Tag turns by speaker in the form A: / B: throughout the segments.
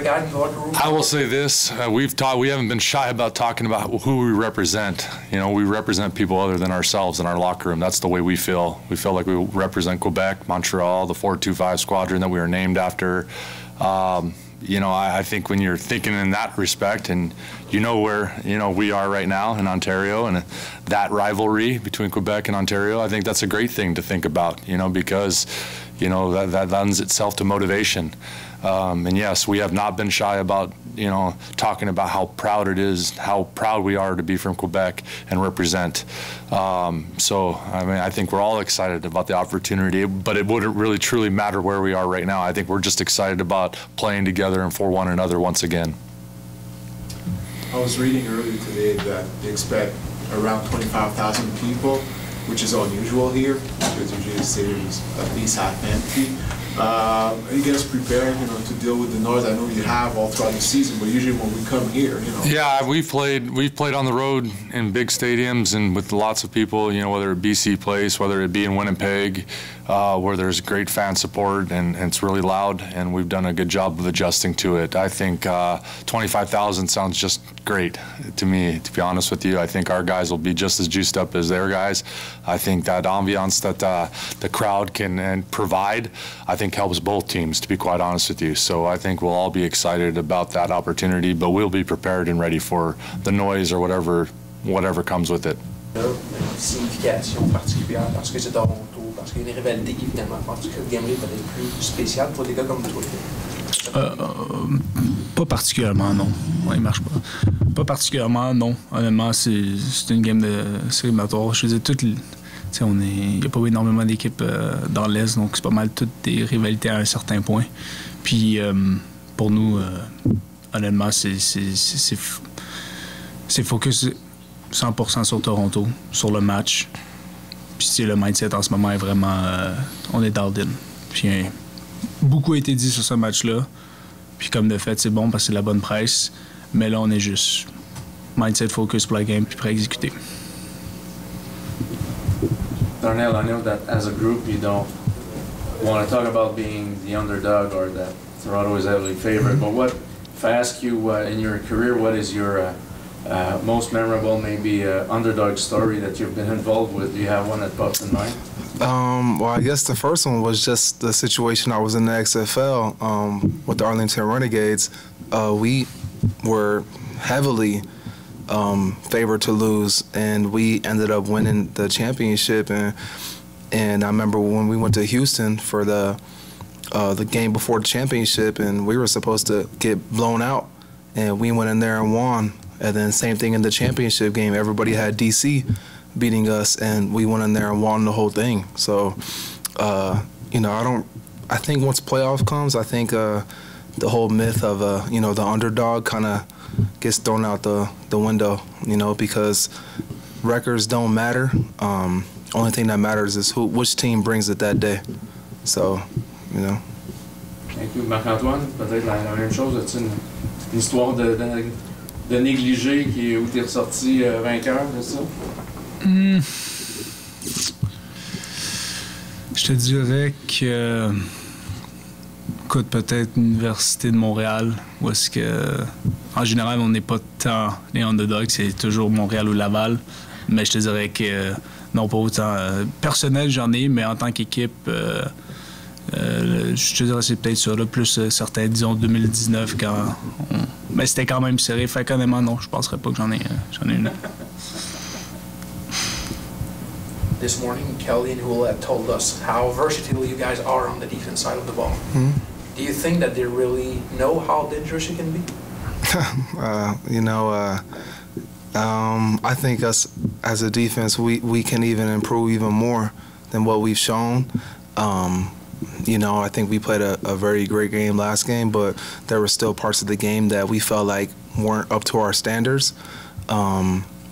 A: a guy in the locker room?
B: I will say this: we haven't been shy about talking about who we represent. You know, we represent people other than ourselves in our locker room. That's the way we feel. We feel like we represent Quebec, Montreal, the 425 squadron that we were named after. You know, I think when you're thinking in that respect, and you know where we are right now in Ontario, and that rivalry between Quebec and Ontario, I think that's a great thing to think about. You know, because that lends itself to motivation. And yes, we have not been shy about talking about how proud it is, how proud we are to be from Quebec and represent. So I mean, I think we're all excited about the opportunity, but it wouldn't really truly matter where we are right now. I think we're just excited about playing together and for one another once again.
C: I was reading earlier today that they expect around 25,000 people, which is unusual here because usually the stadium is at least half empty. Are you guys prepared, to deal with the noise? I know you have all throughout the season, but usually when we come here,
B: Yeah, we've played on the road in big stadiums and with lots of people, whether it be BC Place, whether it be in Winnipeg, where there's great fan support and it's really loud, and we've done a good job of adjusting to it. I think 25,000 sounds just great to me, to be honest with you. I think our guys will be just as juiced up as their guys. I think that ambiance that the crowd can provide, I think helps both teams, to be quite honest with you. So I think we'll all be excited about that opportunity, but we'll be prepared and ready for the noise or whatever comes with it.
A: Signification particulière parce que c'est Toronto, parce qu'il y a une rivalité évidemment, parce que le gameplay peut être plus spécial pour des gars comme toi.
D: Pas particulièrement, non. Ouais, il marche pas. Pas particulièrement, non. Honnêtement, c'est une game de série éliminatoire. Je veux dire, il n'y a pas énormément d'équipes dans l'Est, donc c'est pas mal toutes des rivalités à un certain point. Puis pour nous, honnêtement, c'est focus 100% sur Toronto, sur le match. Puis le mindset en ce moment est vraiment, on est dialed in. Puis beaucoup a été dit sur ce match-là. Puis comme de fait, c'est bon parce que c'est la bonne presse. Mais là, on est juste mindset focus pour la game puis prêt à exécuter.
E: Darnell, I know that as a group you don't want to talk about being the underdog or that Toronto is heavily favored, but what, if I ask you in your career, what is your most memorable, maybe underdog story that you've been involved with? Do you have one that pops in mind?
F: Well, I guess the first one was just the situation I was in the XFL with the Arlington Renegades. We were heavily favored to lose, and we ended up winning the championship. And I remember when we went to Houston for the game before the championship, and we were supposed to get blown out, and we went in there and won. And then same thing in the championship game. Everybody had DC beating us, and we went in there and won the whole thing. So, I think once playoff comes, I think the whole myth of the underdog kind of gets thrown out the window, because records don't matter. Only thing that matters is which team brings it that day. So,
E: Thank you, Marc-Antoine. Peut-être la même chose. As-tu une histoire de négligé où tu es ressorti vainqueur de ça?
D: Je te dirais que, écoute, peut-être l'Université de Montréal, où est-ce que, en général, on n'est pas tant les underdogs, c'est toujours Montréal ou Laval. Mais je te dirais que, non, pas autant. Personnel, j'en ai, mais en tant qu'équipe, je te dirais c'est peut-être ça, là, plus certains, disons, 2019, quand mais c'était quand même serré. Fait qu'honnêtement, non, je penserais pas que j'en ai une.
A: This morning, Kelly and Hula told us how versatile you guys are on the defense side of the ball.
F: Mm-hmm.
A: Do you think that they really know how dangerous you can be?
F: I think us as a defense, we can even improve even more than what we've shown. I think we played a very great game last game, but there were still parts of the game that we felt like weren't up to our standards.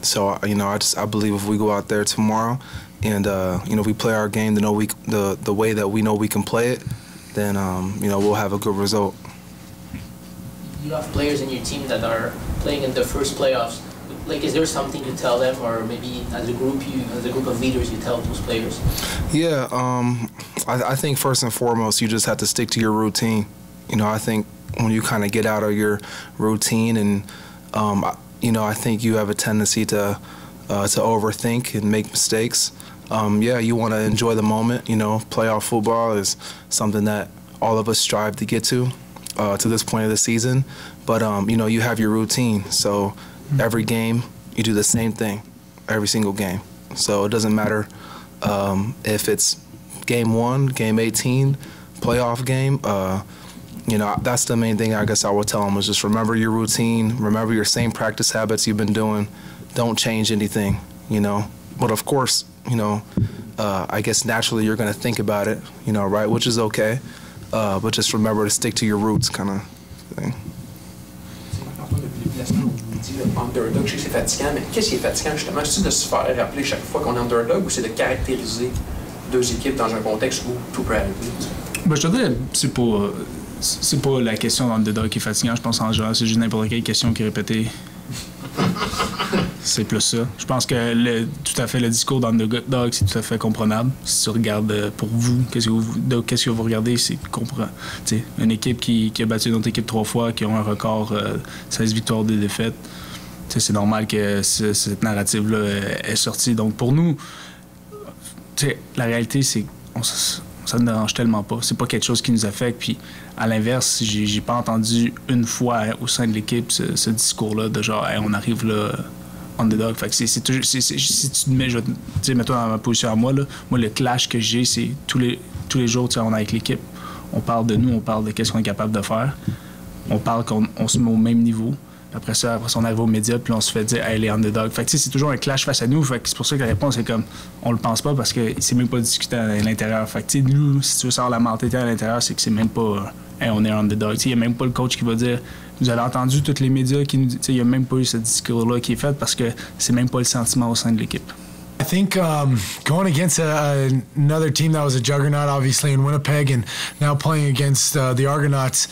F: So I believe if we go out there tomorrow and we play our game the way that we know we can play it, then we'll have a good result.
G: You have players in your team that are playing in the first playoffs. Like, is there something you tell them, or maybe as a group of leaders, you tell those players?
F: Yeah, I think first and foremost, you just have to stick to your routine. I think when you kind of get out of your routine, and I think you have a tendency to overthink and make mistakes. You want to enjoy the moment. Playoff football is something that all of us strive to get to this point of the season. But you have your routine. So every game you do the same thing, every single game. So it doesn't matter if it's game 1, game 18, playoff game. That's the main thing I guess I would tell them, is just remember your routine, remember your same practice habits you've been doing. Don't change anything, But of course, I guess naturally you're going to think about it, right, which is okay. But just remember to stick to your roots kind of thing.
A: Underdog, je sais que c'est fatigant, mais qu'est-ce qui est fatigant justement? C'est de se faire rappeler chaque fois qu'on est underdog, ou c'est de caractériser deux équipes dans un contexte où tout peut arriver?
D: Je te dirais, c'est pas la question d'underdog qui est fatigante. Je pense en général, c'est juste n'importe quelle question qui est répétée. C'est plus ça. Je pense que tout à fait le discours d'underdog, c'est tout à fait comprenable. Si tu regardes pour vous, qu'est-ce que vous regardez, c'est une équipe qui a battu une autre équipe 3 fois, qui ont un record 16 victoires, 2 défaites. C'est normal que cette narrative-là est sortie. Donc pour nous, la réalité, c'est que ça ne dérange tellement pas. C'est pas quelque chose qui nous affecte. Puis à l'inverse, j'ai pas entendu une fois au sein de l'équipe ce discours-là de genre hey, on arrive là underdog. Fait que si tu te mets, mets-toi dans ma position à moi, là, moi le clash que j'ai, c'est tous les jours, on est avec l'équipe. On parle de nous, on parle de qu'est-ce qu'on est capable de faire. On parle qu'on se met au même niveau. Après ça, on arrive aux médias, puis on se fait dire hey, les underdogs. Fait que c'est toujours un clash face à nous. Fait que c'est pour ça que la réponse est comme on le pense pas parce que c'est même pas discuté à l'intérieur. Fait que nous, si tu veux savoir la mentalité à l'intérieur, c'est que c'est même pas hey, on est un underdog. Il y a même pas le coach qui va dire vous avez entendu tous les médias qui nous disent. Il y a même pas eu ce discours-là qui est fait parce que c'est même pas le sentiment au sein de l'équipe.
H: I think going against another team that was a juggernaut, obviously, in Winnipeg, and now playing against the Argonauts,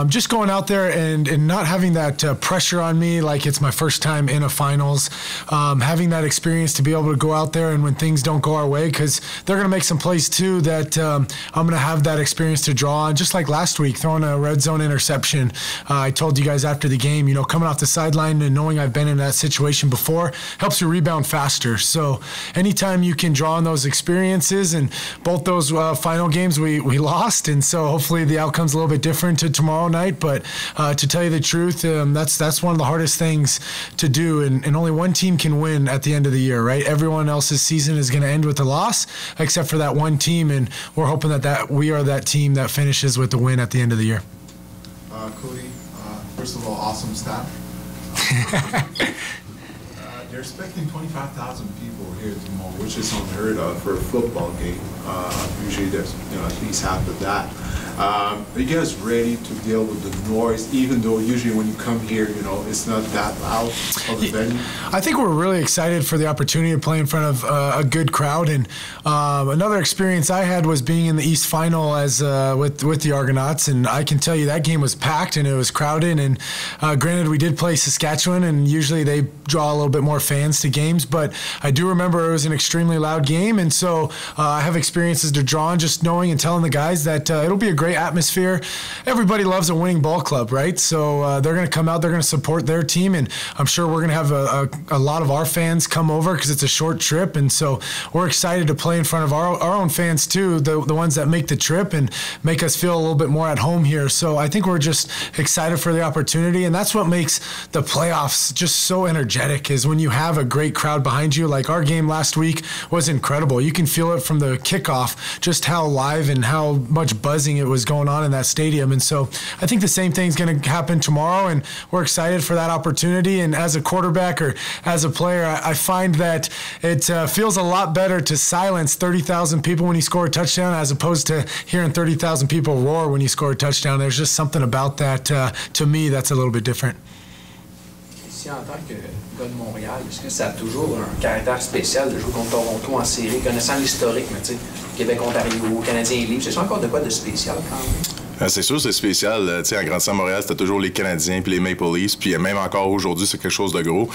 H: just going out there and not having that pressure on me like it's my first time in a finals, having that experience to be able to go out there and when things don't go our way, because they're going to make some plays too that I'm going to have that experience to draw on. Just like last week, throwing a red zone interception. I told you guys after the game, coming off the sideline and knowing I've been in that situation before helps you rebound faster. So anytime you can draw on those experiences, and both those final games we lost, and so hopefully the outcome's a little bit different to tomorrow night. But to tell you the truth, that's one of the hardest things to do, and only one team can win at the end of the year, right? Everyone else's season is going to end with a loss, except for that one team, and we're hoping that we are that team that finishes with the win at the end of the year.
C: Cody, first of all, awesome staff. They're expecting 25,000 people here tomorrow, which is unheard of for a football game. Usually there's at least half of that. Are you guys ready to deal with the noise, even though usually when you come here, it's not that loud of a venue?
H: I think we're really excited for the opportunity to play in front of a good crowd. And another experience I had was being in the East Final as with the Argonauts, and I can tell you that game was packed and it was crowded. And granted, we did play Saskatchewan, and usually they draw a little bit more fans to games, but I do remember it was an extremely loud game, and so I have experiences to draw on just knowing and telling the guys that it'll be a great atmosphere. Everybody loves a winning ball club, right? So they're going to come out, they're going to support their team, and I'm sure we're going to have a lot of our fans come over because it's a short trip, and so we're excited to play in front of our own fans too, the ones that make the trip and make us feel a little bit more at home here. So I think we're just excited for the opportunity, and that's what makes the playoffs just so energetic, is when you have a great crowd behind you. Like our game last week was incredible. You can feel it from the kickoff, just how live and how much buzzing it was going on in that stadium. And so I think the same thing's going to happen tomorrow, and we're excited for that opportunity. And as a quarterback or as a player, I find that it feels a lot better to silence 30,000 people when you score a touchdown as opposed to hearing 30,000 people roar when you score a touchdown. There's just something about that, to me, that's a little bit different.
A: Ici, en tant que gars de Montréal, est-ce que ça a toujours un caractère spécial de jouer contre Toronto en série, connaissant l'historique, mais tu sais, Québec-Ontario, Canadien libre, c'est encore de quoi de spécial quand même?
I: C'est sûr, c'est spécial. Tu sais, en grandissant à Montréal, c'était toujours les Canadiens puis les Maple Leafs. Puis même encore aujourd'hui, c'est quelque chose de gros.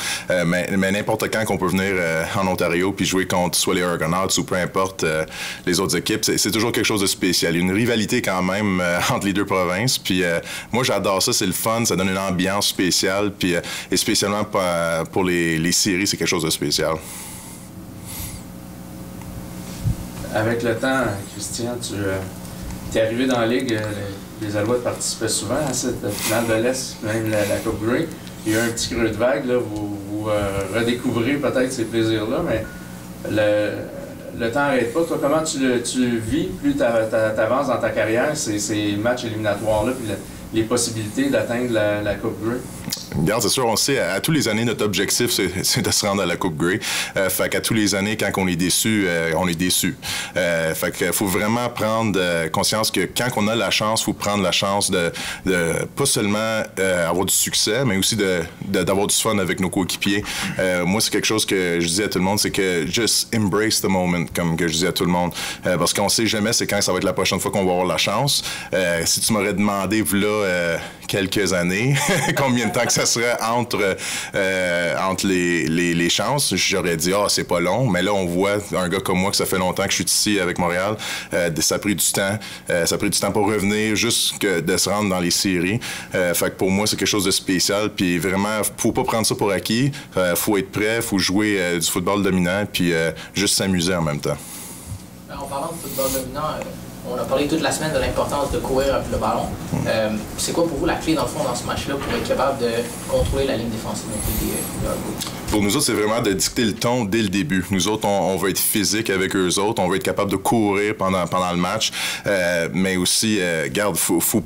I: Mais n'importe quand qu'on peut venir en Ontario puis jouer contre soit les Argonauts ou peu importe les autres équipes, c'est toujours quelque chose de spécial. Il y a une rivalité quand même entre les deux provinces. Puis moi, j'adore ça. C'est le fun. Ça donne une ambiance spéciale. Puis et spécialement pour les séries, c'est quelque chose de spécial.
E: Avec le temps, Kristian, tu es arrivé dans la Ligue, les Alouettes participaient souvent à cette finale de l'Est, même la Coupe Grey. Il y a eu un petit creux de vague, là, vous redécouvrez peut-être ces plaisirs-là, mais le temps n'arrête pas. Toi, comment tu le vis? Plus tu avances dans ta carrière, ces matchs éliminatoires-là, puis les possibilités d'atteindre la Coupe Grey?
I: Regarde, c'est sûr, on sait, à tous les années, notre objectif, c'est de se rendre à la Coupe Grey. Fait qu'à tous les années, quand on est déçu, on est déçu. Fait qu'il faut vraiment prendre conscience que quand on a la chance, il faut prendre la chance de pas seulement avoir du succès, mais aussi d'avoir du fun avec nos coéquipiers. Moi, c'est quelque chose que je dis à tout le monde, c'est que just embrace the moment, comme que je dis à tout le monde. Parce qu'on sait jamais c'est quand ça va être la prochaine fois qu'on va avoir la chance. Si tu m'aurais demandé, voilà, quelques années, combien de temps que ça serait entre les chances, j'aurais dit c'est pas long, mais là on voit un gars comme moi que ça fait longtemps que je suis ici avec Montréal, ça a pris du temps, pour revenir, juste de se rendre dans les séries. Fait que pour moi c'est quelque chose de spécial, puis vraiment faut pas prendre ça pour acquis, faut être prêt, faut jouer du football dominant, puis juste s'amuser en même temps.
G: En parlant de football dominant, on a parlé toute la semaine de l'importance de courir avec le ballon. C'est quoi pour vous la clé dans le fond dans ce match-là pour être capable de contrôler la ligne défensive des Argonauts?
I: Pour nous autres, c'est vraiment de dicter le ton dès le début. Nous autres, on va être physique avec eux autres, on va être capable de courir pendant le match, mais aussi, garde, faut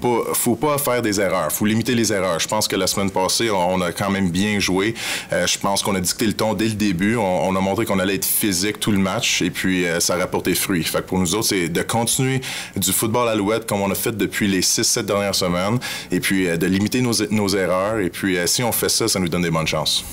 I: pas faire des erreurs, faut limiter les erreurs. Je pense que la semaine passée, on a quand même bien joué. Je pense qu'on a dicté le ton dès le début. On a montré qu'on allait être physique tout le match, et puis ça a rapporté fruit. Fait que pour nous autres, c'est de continuer du football Alouette comme on a fait depuis les 6-7 dernières semaines, et puis de limiter nos erreurs, et puis si on fait ça, ça nous donne des bonnes chances.